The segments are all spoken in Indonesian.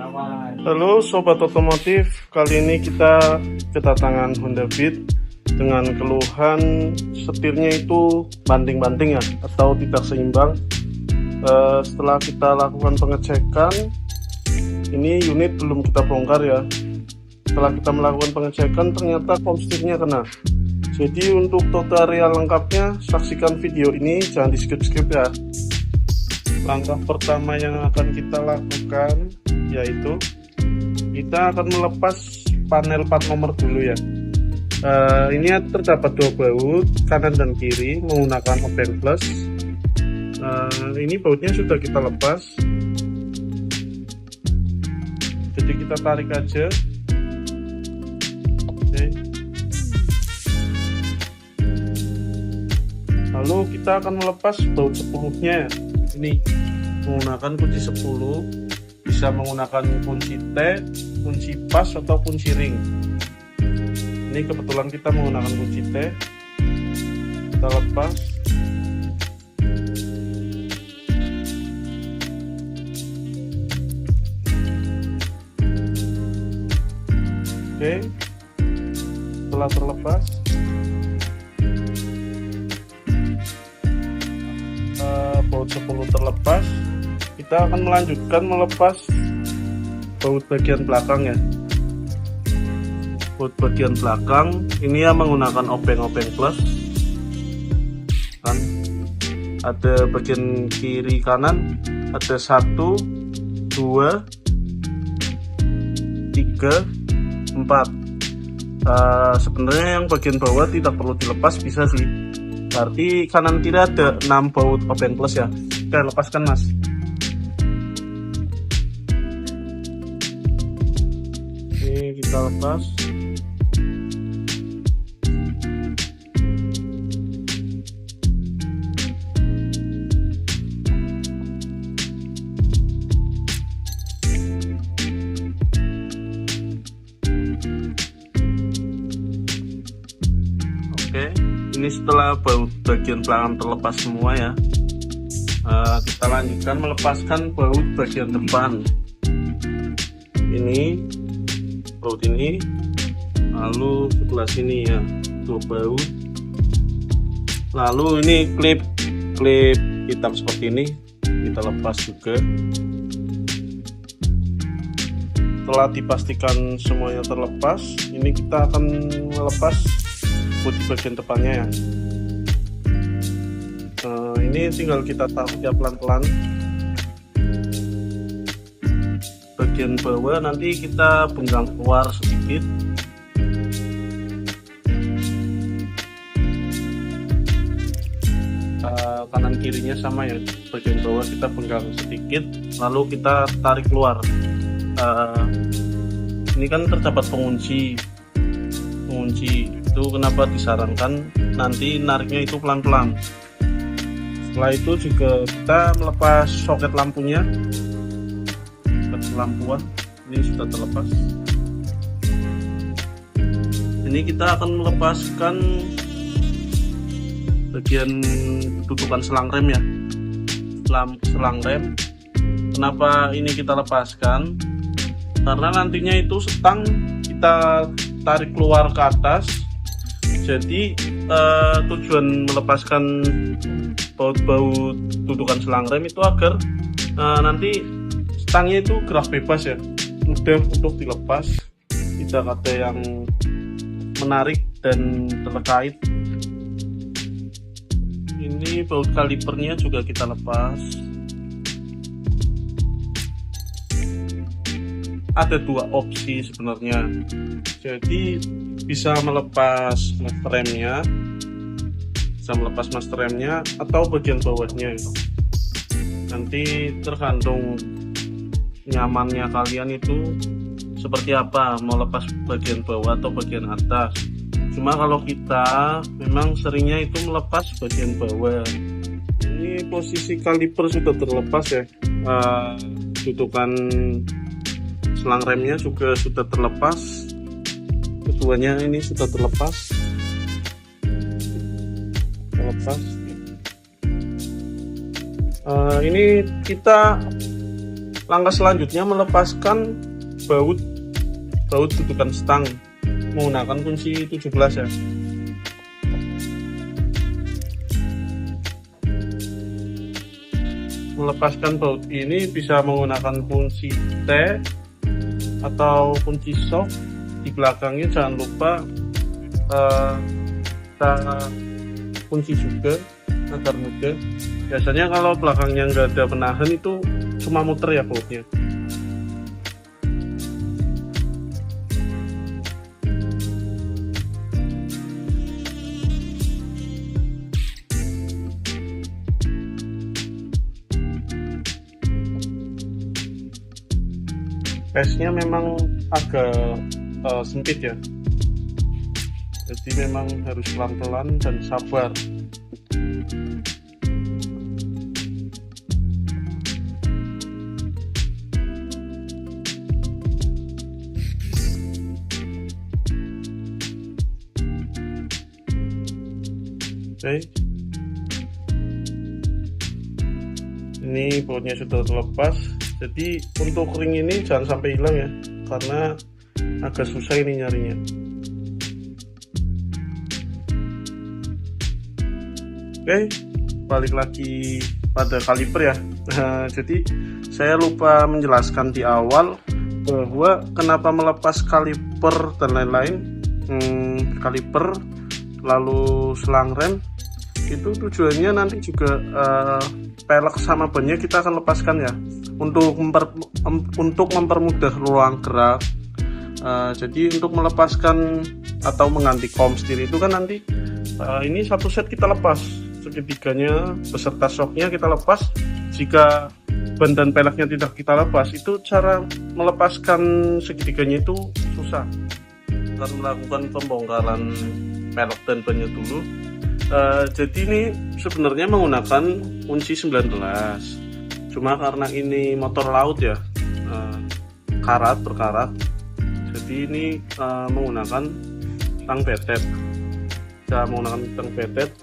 Halo sobat otomotif, kali ini kita kedatangan Honda Beat dengan keluhan setirnya itu banting-banting ya, atau tidak seimbang. Setelah kita lakukan pengecekan, ini unit belum kita bongkar ya. Setelah kita melakukan pengecekan, ternyata komstirnya kena. Jadi untuk tutorial lengkapnya, saksikan video ini, jangan di skip-skip ya. Langkah pertama yang akan kita lakukan yaitu kita akan melepas panel plat nomor dulu ya. Ini terdapat dua baut kanan dan kiri menggunakan obeng plus. Ini bautnya sudah kita lepas, jadi kita tarik aja. Oke. Lalu kita akan melepas baut 10-nya ya. Ini menggunakan kunci 10, bisa menggunakan kunci T, kunci pas atau kunci ring. Ini kebetulan kita menggunakan kunci T. Kita lepas. Oke. Setelah terlepas, baut 10 terlepas, kita akan melanjutkan melepas baut bagian belakang ya. Baut bagian belakang ini ya menggunakan obeng-obeng plus kan, ada bagian kiri kanan, ada 1 2 3 4. Sebenarnya yang bagian bawah tidak perlu dilepas, bisa sih, berarti kanan kiri ada 6 baut obeng plus ya. Oke, lepaskan mas. Oke, kita lepas. Oke, ini setelah baut bagian belakang terlepas semua ya, kita lanjutkan melepaskan baut bagian depan. Ini baut ini, lalu sebelah sini ya, 2 baut. Lalu ini klip hitam seperti ini kita lepas juga. Setelah dipastikan semuanya terlepas, ini kita akan melepas baut di bagian depannya ya. Ini tinggal kita tarik ya pelan-pelan. Bagian bawah nanti kita penggang keluar sedikit. Kanan kirinya sama ya, bagian bawah kita penggang sedikit, lalu kita tarik keluar. Ini kan terdapat pengunci itu, kenapa disarankan nanti nariknya itu pelan-pelan. Setelah itu juga kita melepas soket lampunya. Lampuan ini sudah terlepas. Ini kita akan melepaskan bagian tutupan selang rem ya, selang rem. Kenapa ini kita lepaskan? Karena nantinya itu setang kita tarik keluar ke atas. Jadi tujuan melepaskan baut-baut tutupan selang rem itu agar nanti stangnya itu gerak bebas ya, mudah untuk dilepas, tidak ada yang menarik dan terkait. Ini baut kalipernya juga kita lepas. Ada 2 opsi sebenarnya, jadi bisa melepas master remnya, atau bagian bawahnya itu. Nanti tergantung nyamannya kalian itu seperti apa, mau lepas bagian bawah atau bagian atas. Cuma kalau kita memang seringnya itu melepas bagian bawah. Ini posisi kaliper sudah terlepas ya, tutupan selang remnya juga sudah terlepas, keduanya ini sudah terlepas. Ini kita langkah selanjutnya melepaskan baut dudukan stang menggunakan kunci 17 ya. Melepaskan baut ini bisa menggunakan kunci T atau kunci shock. Di belakangnya jangan lupa kita kunci juga agar mudah. Biasanya kalau belakangnya nggak ada penahan itu cuma muter ya bautnya. Pace-nya memang agak sempit ya, jadi memang harus pelan-pelan dan sabar. Oke, ini bautnya sudah terlepas. Jadi untuk ring ini jangan sampai hilang ya, karena agak susah ini nyarinya. Oke, balik lagi pada kaliper ya. Jadi saya lupa menjelaskan di awal bahwa kenapa melepas kaliper dan lain-lain. Kaliper lalu selang rem itu tujuannya nanti juga pelek sama bannya kita akan lepaskan ya, untuk mempermudah ruang gerak. Jadi untuk melepaskan atau mengganti komstir itu kan nanti ini satu set kita lepas seketiganya beserta shocknya kita lepas. Jika ban dan peleknya tidak kita lepas, itu cara melepaskan seketiganya itu susah. Akan melakukan pembongkaran pelek dan bannya dulu. Jadi ini sebenarnya menggunakan kunci 19, cuma karena ini motor laut ya, berkarat, jadi ini menggunakan tang betet. Kita menggunakan tang betet.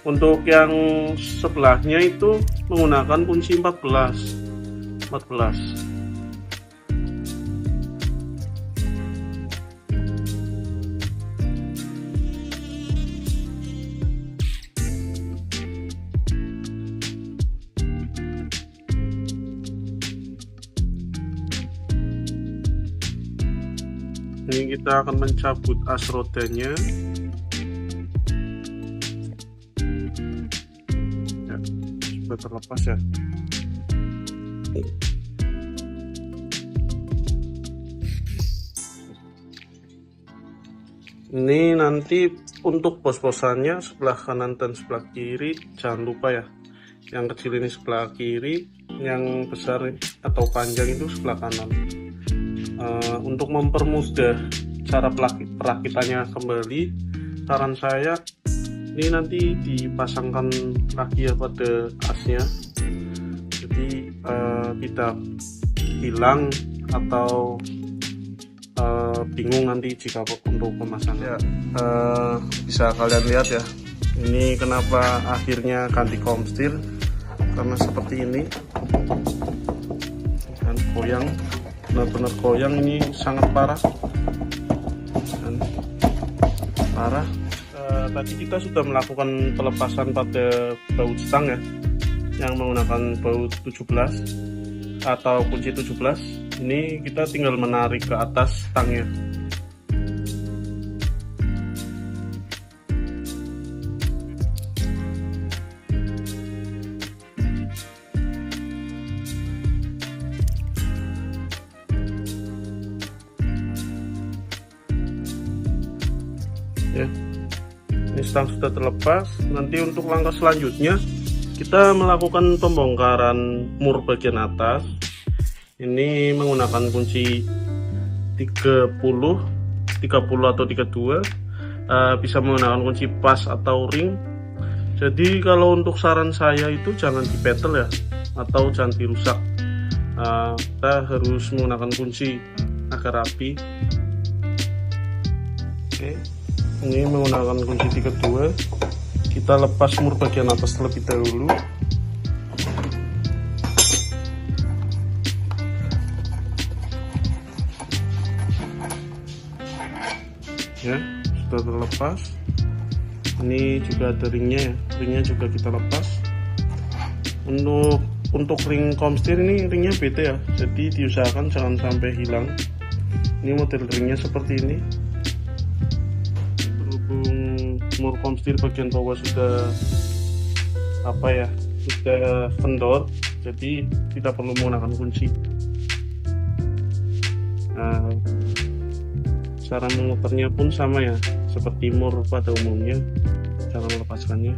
Untuk yang sebelahnya itu menggunakan kunci 14. Ini kita akan mencabut as rodanya ya, sudah terlepas ya. Ini nanti untuk pos-posannya sebelah kanan dan sebelah kiri jangan lupa ya, yang kecil ini sebelah kiri, yang besar atau panjang itu sebelah kanan. Untuk mempermudah cara perakitannya kembali, saran saya ini nanti dipasangkan lagi ya pada asnya, jadi tidak hilang atau bingung nanti jika untuk pemasangan. Bisa kalian lihat ya, ini kenapa akhirnya ganti komstir, karena seperti ini dan goyang, benar-benar goyang. Ini sangat parah dan parah. Tadi kita sudah melakukan pelepasan pada baut stang ya, yang menggunakan baut 17 atau kunci 17. Ini kita tinggal menarik ke atas stangnya. Ya, ini stang sudah terlepas. Nanti untuk langkah selanjutnya kita melakukan pembongkaran mur bagian atas. Ini menggunakan kunci 30 atau 32, bisa menggunakan kunci pas atau ring. Jadi kalau untuk saran saya itu jangan dipetel ya, atau jangan dirusak. Kita harus menggunakan kunci agar rapi. Oke, ini menggunakan kunci 32. Kita lepas mur bagian atas terlebih dahulu. ya, sudah terlepas. Ini juga ada ringnya ya, ringnya juga kita lepas. Untuk ring komstir ini ringnya beda ya, jadi diusahakan jangan sampai hilang. Ini model ringnya seperti ini. Berhubung mur komstir bagian bawah sudah sudah kendor, jadi tidak perlu menggunakan kunci. Nah, cara memutarnya pun sama ya, seperti mur pada umumnya, cara melepaskannya.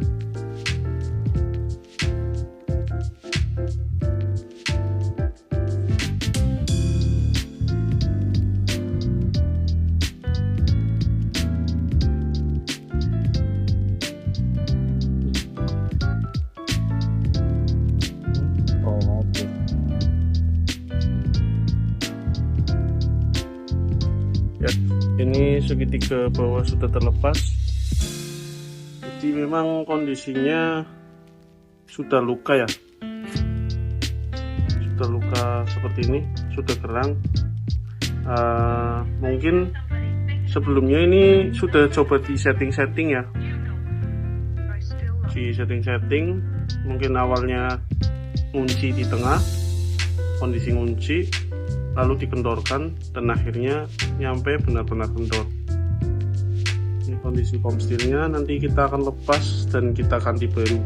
Ya, ini segitiga bawah sudah terlepas, jadi memang kondisinya sudah luka ya, sudah luka seperti ini, sudah kerang. Mungkin sebelumnya ini sudah coba di setting ya, di setting mungkin awalnya ngunci di tengah, kondisi ngunci lalu dikendorkan dan akhirnya nyampe benar-benar kendor. Ini kondisi komstirnya, nanti kita akan lepas dan kita ganti baru.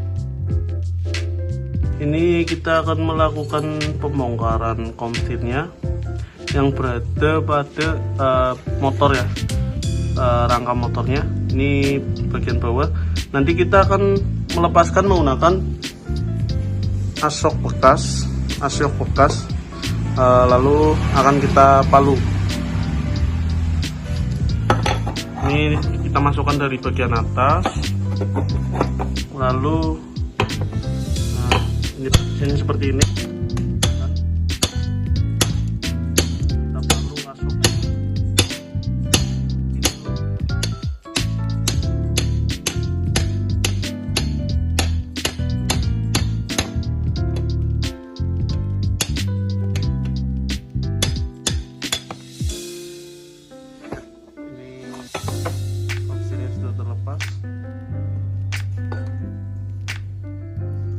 Ini kita akan melakukan pembongkaran komstirnya yang berada pada motor ya, rangka motornya. Ini bagian bawah. Nanti kita akan melepaskan menggunakan asyok bekas. Lalu akan kita palu. Ini kita masukkan dari bagian atas, lalu ini seperti ini. Kita palu masuk.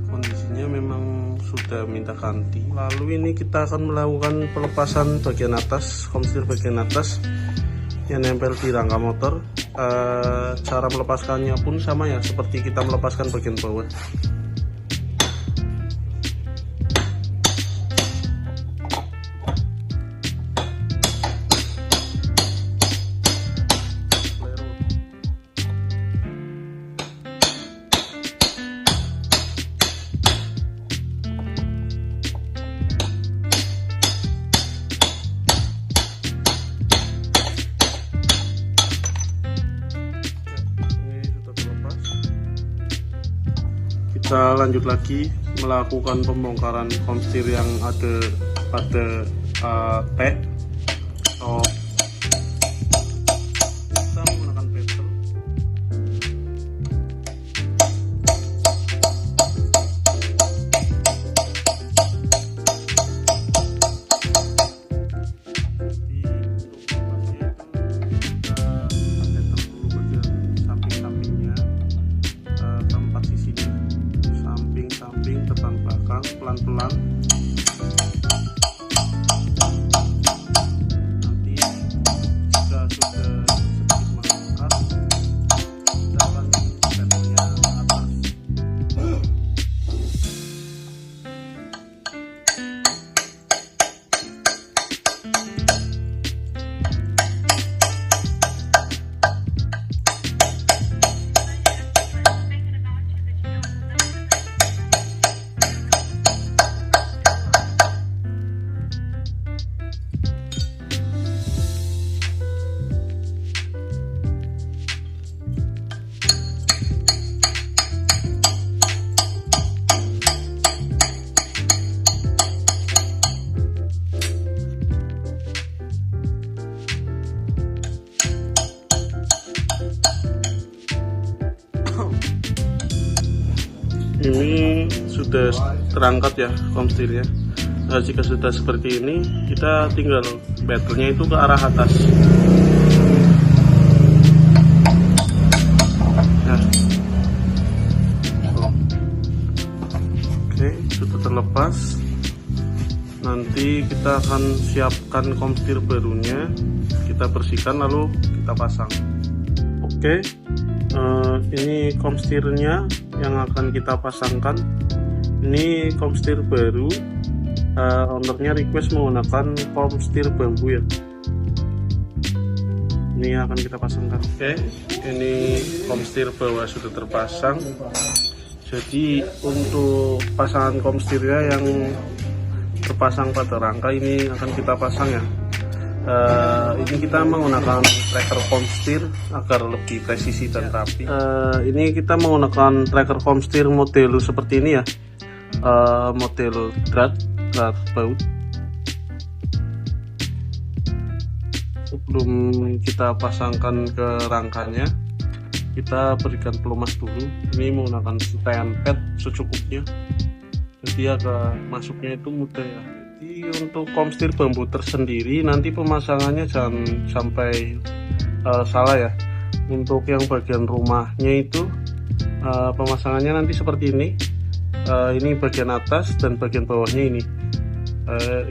Kondisinya memang sudah minta ganti. Lalu ini kita akan melakukan pelepasan bagian atas, komstir bagian atas yang nempel di rangka motor. Cara melepaskannya pun sama ya, seperti kita melepaskan bagian bawah. Kita lanjut lagi melakukan pembongkaran komstir yang ada pada T atau kita menggunakan bezel. Depan belakang pelan-pelan, nanti jika sudah sedikit mengangkat kita akan bezelnya ke atas. Ini sudah terangkat ya komstirnya. Nah, jika sudah seperti ini, kita tinggal bezelnya itu ke arah atas. sudah terlepas, nanti kita akan siapkan komstir barunya, kita bersihkan lalu kita pasang. Oke, ini komstirnya yang akan kita pasangkan. Ini komstir baru, ownernya request menggunakan komstir bambu ya. Ini akan kita pasangkan. Oke, ini komstir bawah sudah terpasang. Jadi untuk pasangan komstirnya yang terpasang pada rangka ini akan kita pasang ya. Ini kita menggunakan tracker komstir agar lebih presisi dan rapi. Ini kita menggunakan tracker komstir model seperti ini ya, model drat baut. Sebelum kita pasangkan ke rangkanya, kita berikan pelumas dulu. Ini menggunakan stand pad secukupnya, jadi agak masuknya itu mudah ya. Jadi untuk komstir bambu tersendiri nanti pemasangannya jangan sampai salah ya. Untuk yang bagian rumahnya itu pemasangannya nanti seperti ini. Ini bagian atas dan bagian bawahnya ini.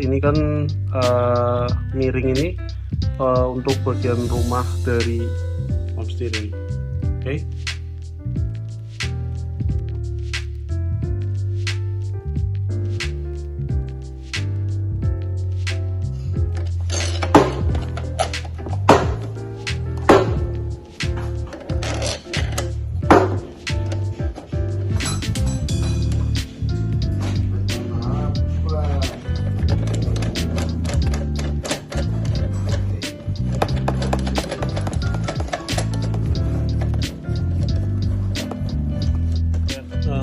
Ini kan miring ini untuk bagian rumah dari komstir ini. Oke.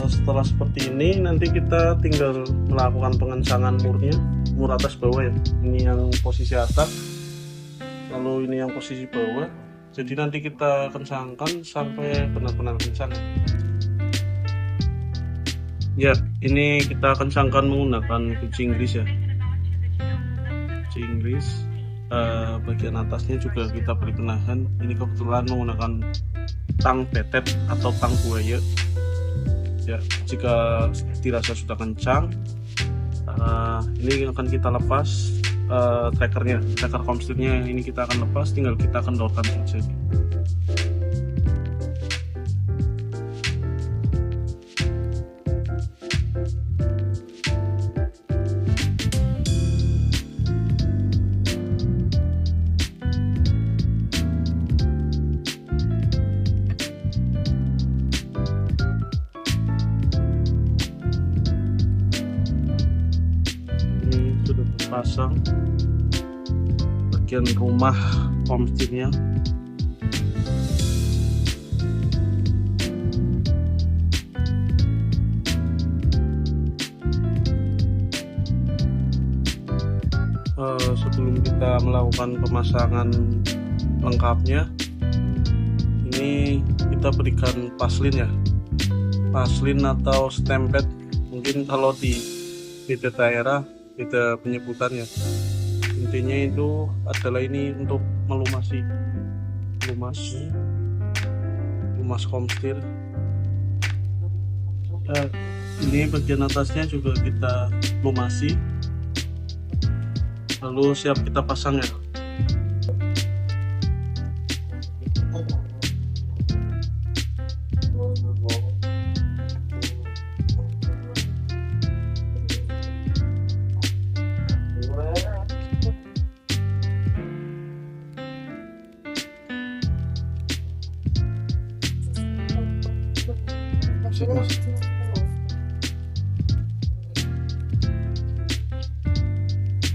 Setelah seperti ini nanti kita tinggal melakukan pengencangan mur atas bawah ya. Ini yang posisi atas, lalu ini yang posisi bawah. Jadi nanti kita kencangkan sampai benar-benar kencang ya. Ini kita kencangkan menggunakan kunci Inggris ya, kunci Inggris. Bagian atasnya juga kita beri penahan. Ini kebetulan menggunakan tang betet atau tang buaya ya. Jika dirasa sudah kencang, ini akan kita lepas tracker komstirnya. Ini kita akan lepas, tinggal kita kendorkan saja. Pasang bagian rumah komstirnya. Sebelum kita melakukan pemasangan lengkapnya, ini kita berikan paslin ya, paslin atau stempet. Mungkin kalau di beda daerah beda penyebutannya. Intinya itu adalah ini untuk melumasi lumas komstir. Ini bagian atasnya juga kita lumasi, lalu siap kita pasang ya.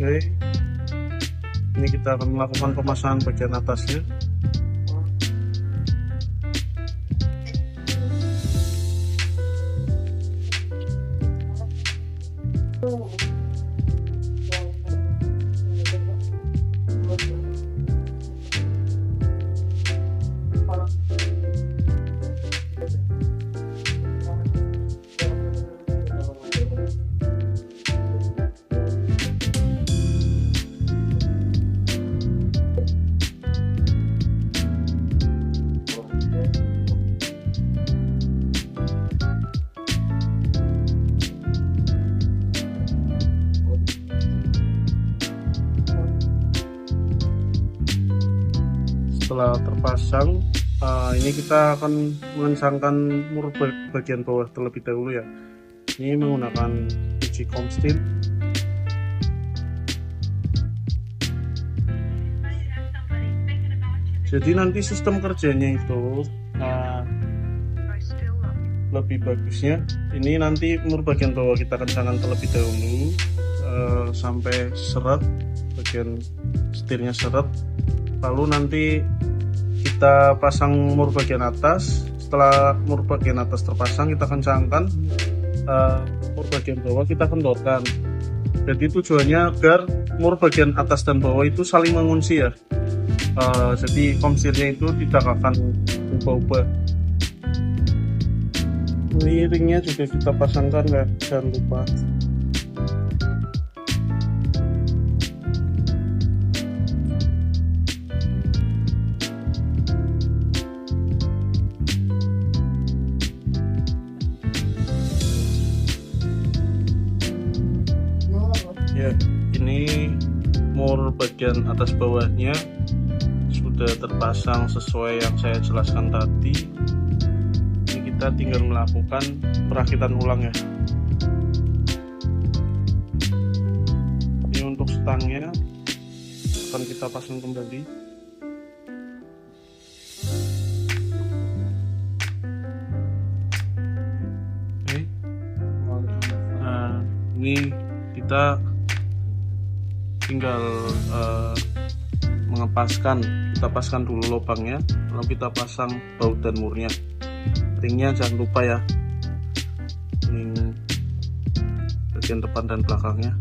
Oke, ini kita akan melakukan pemasangan bagian atasnya. setelah terpasang, ini kita akan mengencangkan mur bagian bawah terlebih dahulu ya. Ini menggunakan kunci Comsteel. Jadi nanti sistem kerjanya itu lebih bagusnya ini nanti mur bagian bawah kita kencangkan terlebih dahulu sampai seret, bagian setirnya seret, lalu nanti kita pasang mur bagian atas. Setelah mur bagian atas terpasang, kita kencangkan, mur bagian bawah kita kendorkan. Jadi tujuannya agar mur bagian atas dan bawah itu saling mengunci ya. Jadi Comsteelnya itu tidak akan ubah-ubah. Ini ringnya juga kita pasangkan ya, jangan lupa. Ya, ini mur bagian atas bawahnya sudah terpasang sesuai yang saya jelaskan tadi. Ini kita tinggal melakukan perakitan ulang ya. Ini untuk stangnya akan kita pasang kembali. Oke. Nah, ini kita tinggal kita paskan dulu lubangnya, lalu kita pasang baut dan murnya. Ringnya jangan lupa ya, ring bagian depan dan belakangnya.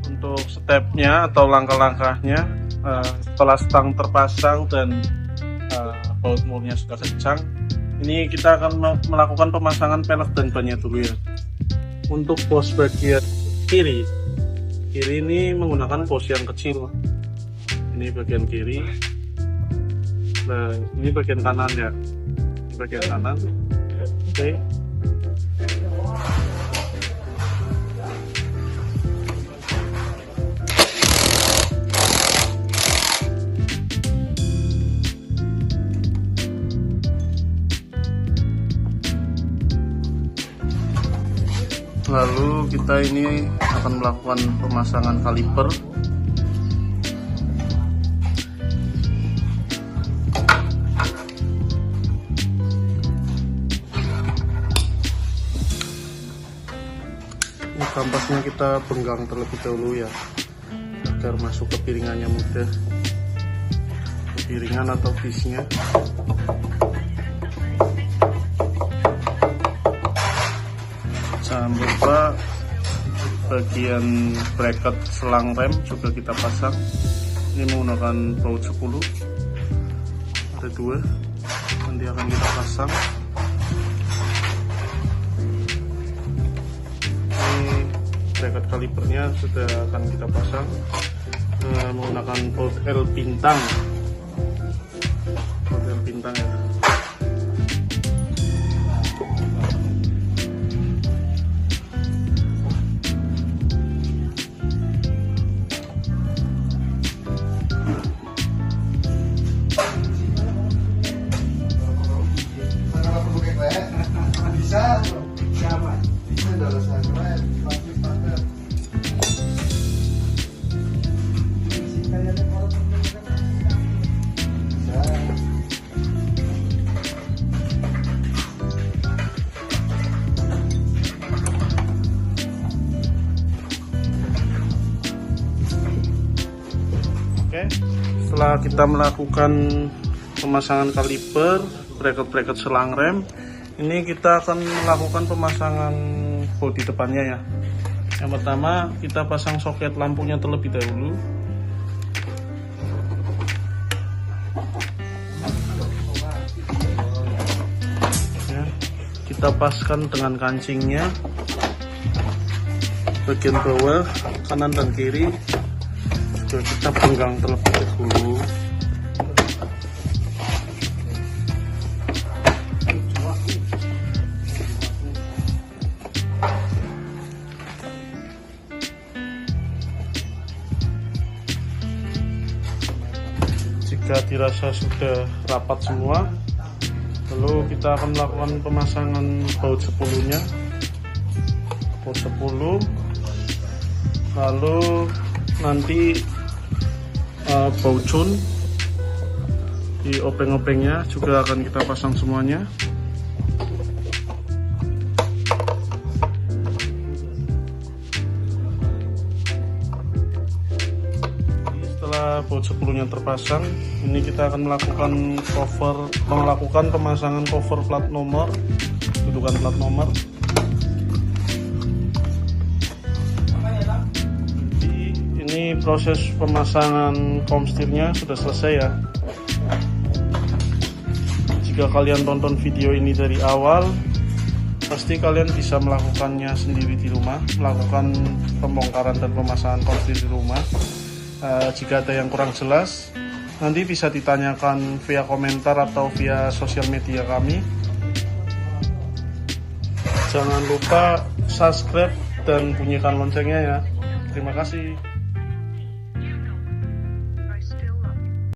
Untuk stepnya atau langkah-langkahnya, setelah stang terpasang dan baut murnya sudah kencang, ini kita akan melakukan pemasangan pelek dan bannya dulu ya. Untuk pos bagian kiri ini menggunakan pos yang kecil. Ini bagian kiri. Nah, ini bagian kanan ya. Ini bagian kanan. Oke. Lalu kita ini akan melakukan pemasangan kaliper. Ini kampasnya kita penggang terlebih dahulu ya, agar masuk ke piringannya mudah, ke piringan atau bisnya. Jangan lupa bagian bracket selang rem juga kita pasang. Ini menggunakan baut 10, ada 2, nanti akan kita pasang. Ini bracket kalipernya sudah akan kita pasang menggunakan baut L bintang, baut L bintang ya. Oke, setelah kita melakukan pemasangan kaliper, bracket selang rem, ini kita akan melakukan pemasangan bodi depannya ya. Yang pertama kita pasang soket lampunya terlebih dahulu. Ya, kita paskan dengan kancingnya, bagian bawah kanan dan kiri juga kita penggang terlebih dahulu. Jika dirasa sudah rapat semua, lalu kita akan melakukan pemasangan baut 10-nya. Baut 10, lalu nanti baut cun di openg-opengnya juga akan kita pasang semuanya. Setelah baut 10-nya terpasang, ini kita akan melakukan pemasangan cover plat nomor, dudukan plat nomor. Ini proses pemasangan komstirnya sudah selesai ya. Jika kalian tonton video ini dari awal, pasti kalian bisa melakukannya sendiri di rumah, melakukan pembongkaran dan pemasangan komstir di rumah. Jika ada yang kurang jelas, nanti bisa ditanyakan via komentar atau via sosial media kami. Jangan lupa subscribe dan bunyikan loncengnya ya. Terima kasih.